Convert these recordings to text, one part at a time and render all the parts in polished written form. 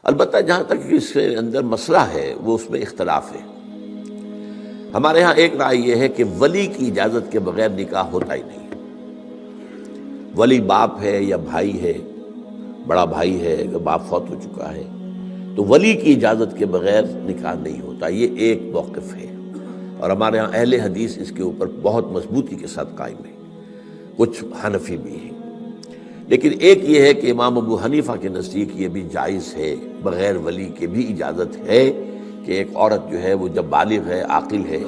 البتہ جہاں تک اس کے اندر مسئلہ ہے وہ اس میں اختلاف ہے۔ ہمارے ہاں ایک رائے یہ ہے کہ ولی کی اجازت کے بغیر نکاح ہوتا ہی نہیں۔ ولی باپ ہے یا بھائی ہے، بڑا بھائی ہے، اگر باپ فوت ہو چکا ہے تو ولی کی اجازت کے بغیر نکاح نہیں ہوتا، یہ ایک موقف ہے، اور ہمارے ہاں اہل حدیث اس کے اوپر بہت مضبوطی کے ساتھ قائم ہے، کچھ حنفی بھی ہیں۔ لیکن ایک یہ ہے کہ امام ابو حنیفہ کے نزدیک یہ بھی جائز ہے، بغیر ولی کے بھی اجازت ہے کہ ایک عورت جو ہے وہ جب بالغ ہے، عاقل ہے،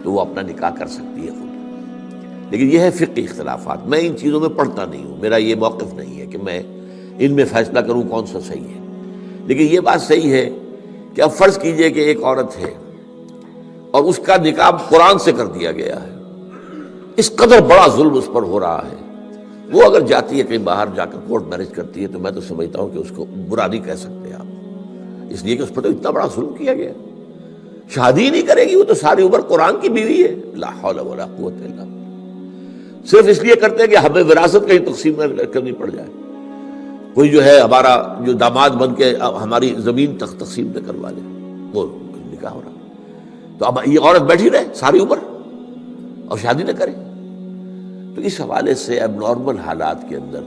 تو وہ اپنا نکاح کر سکتی ہے خود۔ لیکن یہ ہے فقہی اختلافات، میں ان چیزوں میں پڑھتا نہیں ہوں، میرا یہ موقف نہیں ہے کہ میں ان میں فیصلہ کروں کون سا صحیح ہے۔ لیکن یہ بات صحیح ہے کہ اب فرض کیجئے کہ ایک عورت ہے اور اس کا نکاح قرآن سے کر دیا گیا ہے، اس قدر بڑا ظلم اس پر ہو رہا ہے، وہ اگر جاتی ہے کہیں باہر جا کر کورٹ میرج کرتی ہے تو میں تو سمجھتا ہوں کہ اس کو برا نہیں کہہ سکتے آپ، اس لیے کہ اس پر تو اتنا بڑا ظلم کیا گیا، شادی ہی نہیں کرے گی، وہ تو ساری عمر قرآن کی بیوی ہے، لا حول ولا قوت الا باللہ، صرف اس لیے کرتے ہیں کہ ہمیں وراثت کہیں تقسیم کرنی پڑ جائے، کوئی جو ہے ہمارا جو داماد بن کے ہماری زمین تقسیم نہ کروا لے، وہ نکاح ہو رہا، تو اب یہ عورت بیٹھی رہے ساری عمر اور شادی نہ کرے۔ تو اس حوالے سے اب نارمل حالات کے اندر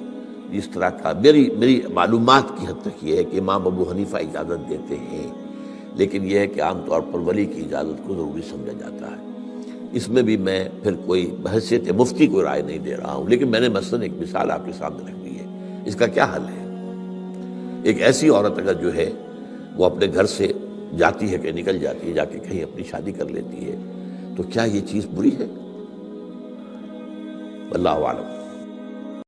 جس طرح کا میری معلومات کی حد تک یہ ہے کہ امام ابو حنیفہ اجازت دیتے ہیں، لیکن یہ ہے کہ عام طور پر ولی کی اجازت کو ضروری سمجھا جاتا ہے۔ اس میں بھی میں پھر کوئی بحیثیت مفتی کوئی رائے نہیں دے رہا ہوں، لیکن میں نے مثلاً ایک مثال آپ کے سامنے رکھ دی ہے، اس کا کیا حل ہے؟ ایک ایسی عورت اگر جو ہے وہ اپنے گھر سے جاتی ہے کہ نکل جاتی ہے، جا کے کہیں اپنی شادی کر لیتی ہے، تو کیا یہ چیز بری ہے؟ واللہ اعلم۔